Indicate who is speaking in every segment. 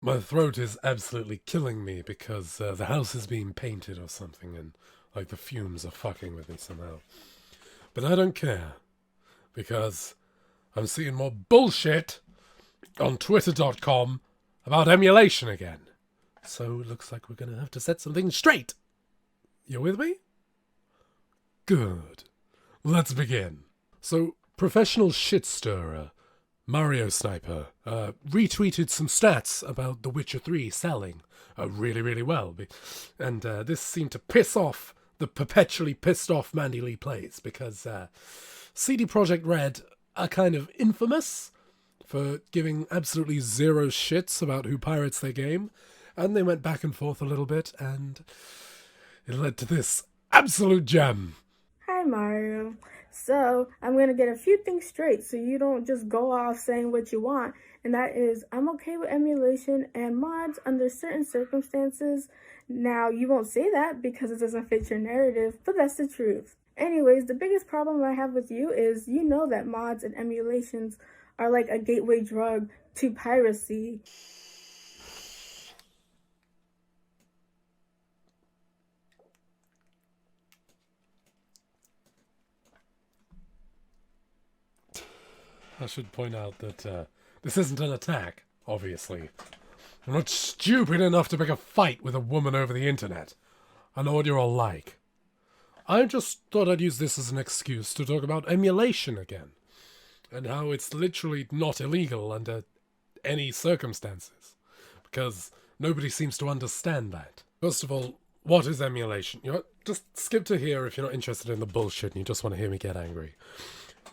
Speaker 1: My throat is absolutely killing me because the house is being painted or something and, like, the fumes are fucking with me somehow. But I don't care because I'm seeing more bullshit on Twitter.com about emulation again. So it looks like we're going to have to set some things straight. You with me? Good. Let's begin. So, professional shit stirrer Mario Sniper retweeted some stats about The Witcher 3 selling really, really well. And this seemed to piss off the perpetually pissed off Mandy Lee Plays because CD Projekt Red are kind of infamous for giving absolutely zero shits about who pirates their game. And they went back and forth a little bit, and it led to this absolute gem.
Speaker 2: Hi, Mario. So, I'm going to get a few things straight so you don't just go off saying what you want. And that is, I'm okay with emulation and mods under certain circumstances. Now, you won't say that because it doesn't fit your narrative, but that's the truth. Anyways, the biggest problem I have with you is you know that mods and emulations are like a gateway drug to piracy.
Speaker 1: I should point out that this isn't an attack, obviously. I'm not stupid enough to pick a fight with a woman over the internet. I know what you're all like. I just thought I'd use this as an excuse to talk about emulation again. And how it's literally not illegal under any circumstances. Because nobody seems to understand that. First of all, what is emulation? You know, just skip to here if you're not interested in the bullshit and you just want to hear me get angry.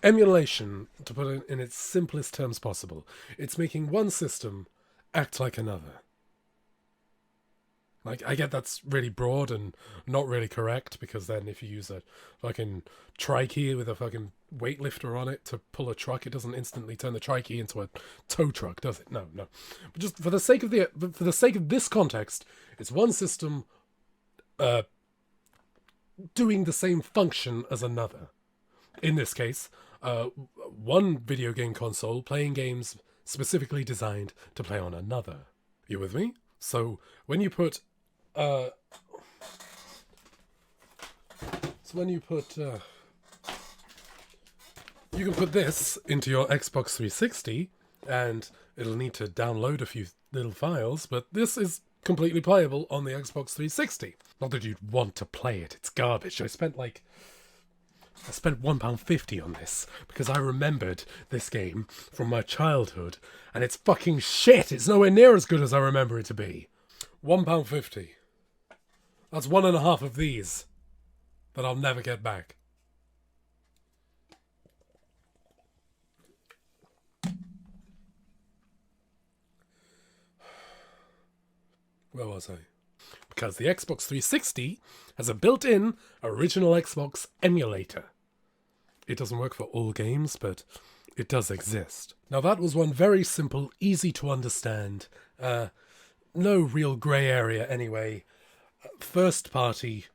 Speaker 1: Emulation, to put it in its simplest terms possible, it's making one system act like another. Like, I get that's really broad and not really correct, because then if you use a fucking trikey with a fucking weightlifter on it to pull a truck, it doesn't instantly turn the trikey into a tow truck, does it? No. But just for the sake of this context, it's one system doing the same function as another. In this case, one video game console playing games specifically designed to play on another. You with me? So when you put you can put this into your Xbox 360 and it'll need to download a few little files, but this is completely playable on the Xbox 360. Not that you'd want to play it, it's garbage. I spent £1.50 on this because I remembered this game from my childhood, and it's fucking shit. It's nowhere near as good as I remember it to be. £1.50. That's 1.5 of these that I'll never get back. Where was I? Because the Xbox 360 has a built-in original Xbox emulator. It doesn't work for all games, but it does exist. Now that was one very simple, easy to understand, no real grey area anyway, first party,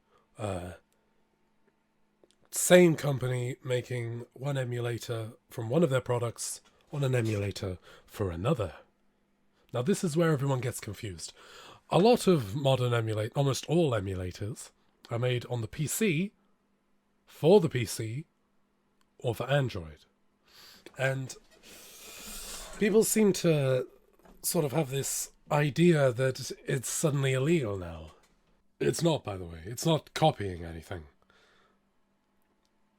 Speaker 1: same company making one emulator from one of their products on an emulator for another. Now this is where everyone gets confused. A lot of modern almost all emulators are made on the PC, for the PC, or for Android. And people seem to sort of have this idea that it's suddenly illegal now. It's not, by the way. It's not copying anything.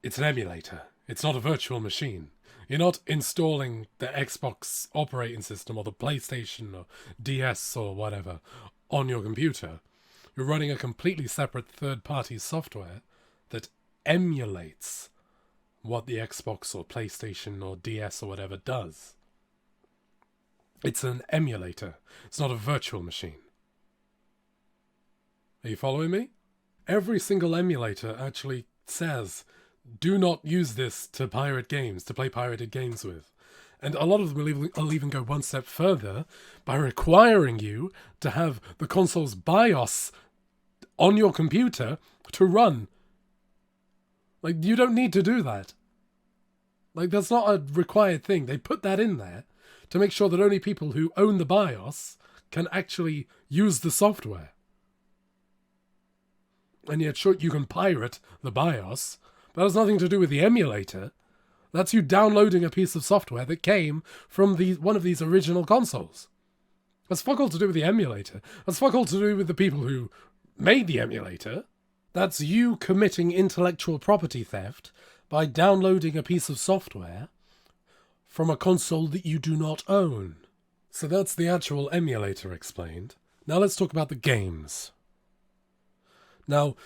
Speaker 1: It's an emulator. It's not a virtual machine. You're not installing the Xbox operating system or the PlayStation or DS or whatever on your computer. You're running a completely separate third-party software that emulates what the Xbox or PlayStation or DS or whatever does. It's an emulator. It's not a virtual machine. Are you following me? Every single emulator actually says, do not use this to pirate games, to play pirated games with. And a lot of them will even go one step further by requiring you to have the console's BIOS on your computer to run. Like, you don't need to do that. Like, that's not a required thing. They put that in there to make sure that only people who own the BIOS can actually use the software. And yet, sure, you can pirate the BIOS, but that has nothing to do with the emulator. That's you downloading a piece of software that came from one of these original consoles. That's fuck all to do with the emulator. That's fuck all to do with the people who made the emulator. That's you committing intellectual property theft by downloading a piece of software from a console that you do not own. So that's the actual emulator explained. Now let's talk about the games. Now,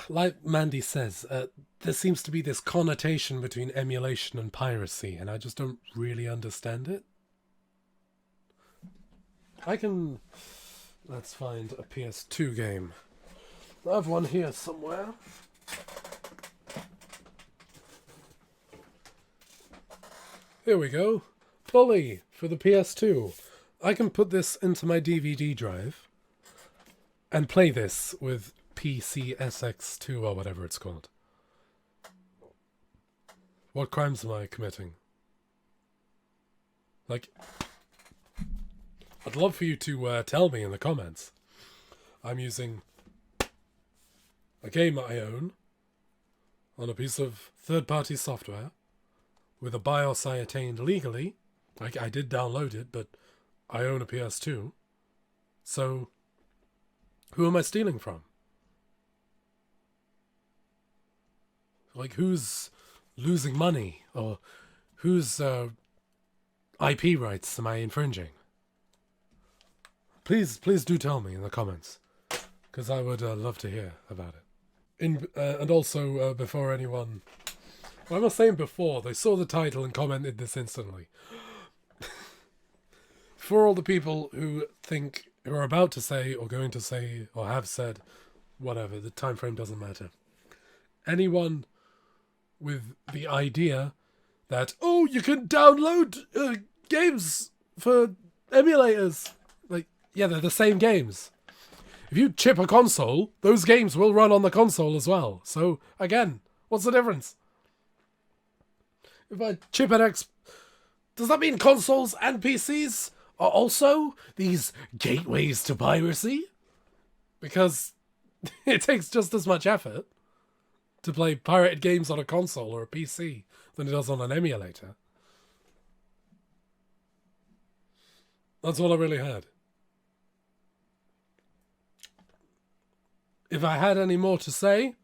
Speaker 1: like Mandy says, there seems to be this connotation between emulation and piracy, and I just don't really understand it. Let's find a PS2 game. I have one here somewhere. Here we go. Bully for the PS2. I can put this into my DVD drive and play this with PCSX2 or whatever it's called. What crimes am I committing? Like, I'd love for you to tell me in the comments. I'm using a game I own on a piece of third-party software with a BIOS I attained legally. I did download it, but I own a PS2. So, who am I stealing from? Like, who's losing money? Or whose IP rights am I infringing? Please do tell me in the comments, because I would love to hear about it. And also, before anyone... Well, I'm not saying before, they saw the title and commented this instantly. For all the people who are about to say, or going to say, or have said, whatever, the time frame doesn't matter. Anyone with the idea that, oh, you can download games for emulators. Like, yeah, they're the same games. If you chip a console, those games will run on the console as well. So, again, what's the difference? If I chip an does that mean consoles and PCs are also these gateways to piracy? Because it takes just as much effort to play pirated games on a console or a PC than it does on an emulator. That's all I really had. If I had any more to say,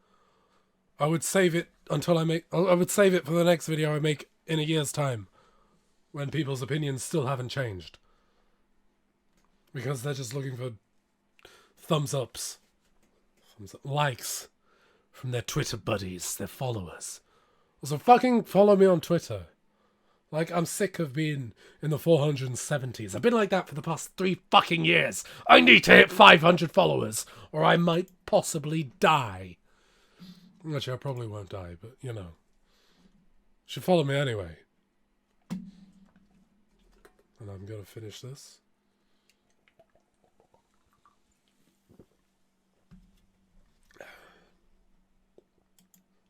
Speaker 1: I would save it until I would save it for the next video I make in a year's time, when people's opinions still haven't changed. Because they're just looking for thumbs up, likes from their Twitter buddies, their followers. So fucking follow me on Twitter. Like, I'm sick of being in the 470s. I've been like that for the past 3 fucking years. I need to hit 500 followers, or I might possibly die. Actually, I probably won't die, but, you know. You should follow me anyway. And I'm going to finish this.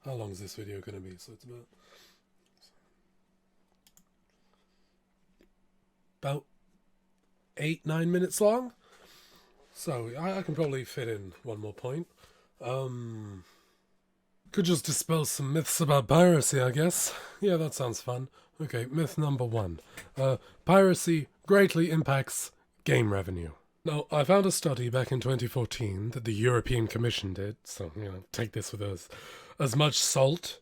Speaker 1: How long is this video going to be? So it's about 8-9 minutes long. So I can probably fit in one more point. Could just dispel some myths about piracy, I guess. Yeah, that sounds fun. Okay, myth number 1. Piracy greatly impacts game revenue. Now, I found a study back in 2014 that the European Commission did, so, you know, take this with as much salt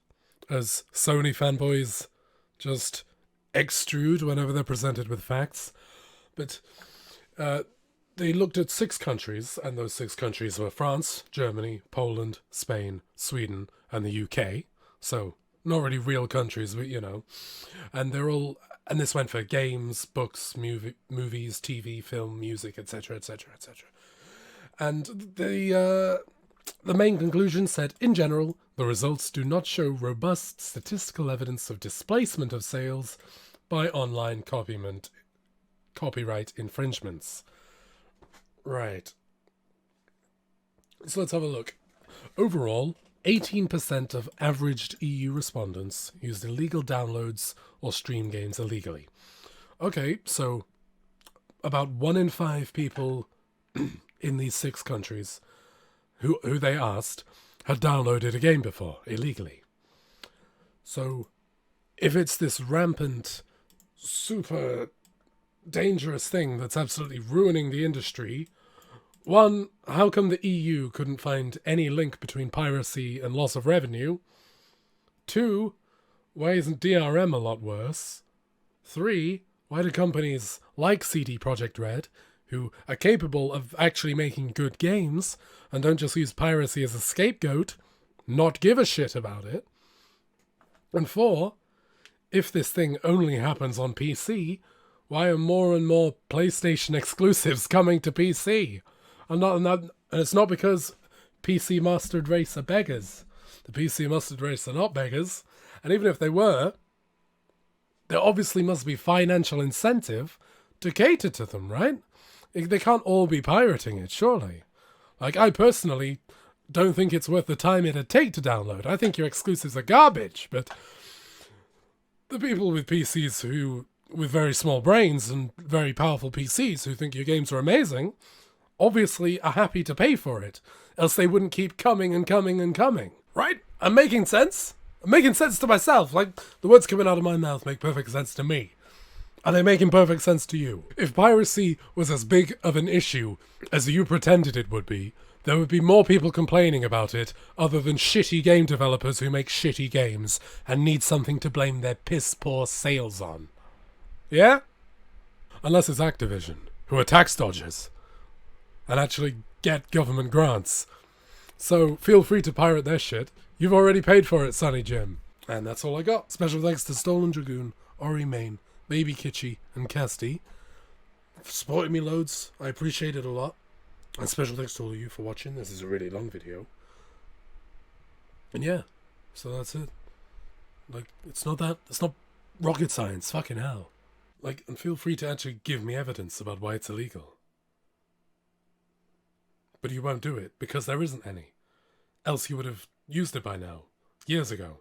Speaker 1: as Sony fanboys just extrude whenever they're presented with facts. But they looked at 6 countries, and those 6 countries were France, Germany, Poland, Spain, Sweden, and the UK. So, not really real countries, but, you know. And they're all... And this went for games, books, movies, TV, film, music, etc., etc., etc. And the main conclusion said, in general, the results do not show robust statistical evidence of displacement of sales by online copyright infringements. Right. So let's have a look. Overall, 18% of averaged EU respondents used illegal downloads or stream games illegally. Okay, so about 1 in 5 people in these 6 countries who they asked had downloaded a game before, illegally. So, if it's this rampant, super dangerous thing that's absolutely ruining the industry, one, how come the EU couldn't find any link between piracy and loss of revenue? 2, why isn't DRM a lot worse? 3, why do companies like CD Projekt Red, who are capable of actually making good games and don't just use piracy as a scapegoat, not give a shit about it? And 4, if this thing only happens on PC, why are more and more PlayStation exclusives coming to PC? And it's not because PC Mastered Race are beggars. The PC Mastered Race are not beggars. And even if they were, there obviously must be financial incentive to cater to them, right? They can't all be pirating it, surely. Like, I personally don't think it's worth the time it'd take to download. I think your exclusives are garbage, but the people with PCs with very small brains and very powerful PCs who think your games are amazing, obviously are happy to pay for it, else they wouldn't keep coming and coming and coming. Right? I'm making sense? I'm making sense to myself. Like, the words coming out of my mouth make perfect sense to me. Are they making perfect sense to you? If piracy was as big of an issue as you pretended it would be, there would be more people complaining about it other than shitty game developers who make shitty games and need something to blame their piss-poor sales on. Yeah? Unless it's Activision, who are tax dodgers and actually get government grants. So feel free to pirate their shit. You've already paid for it, Sonny Jim. And that's all I got. Special thanks to Stolen Dragoon, Ori Main, Baby Kitschy, and Kasti for supporting me loads. I appreciate it a lot. And special thanks to all of you for watching. This is a really long video. And yeah, so that's it. Like, it's not rocket science, fucking hell. Like, and feel free to actually give me evidence about why it's illegal. But you won't do it, because there isn't any. Else you would have used it by now, years ago.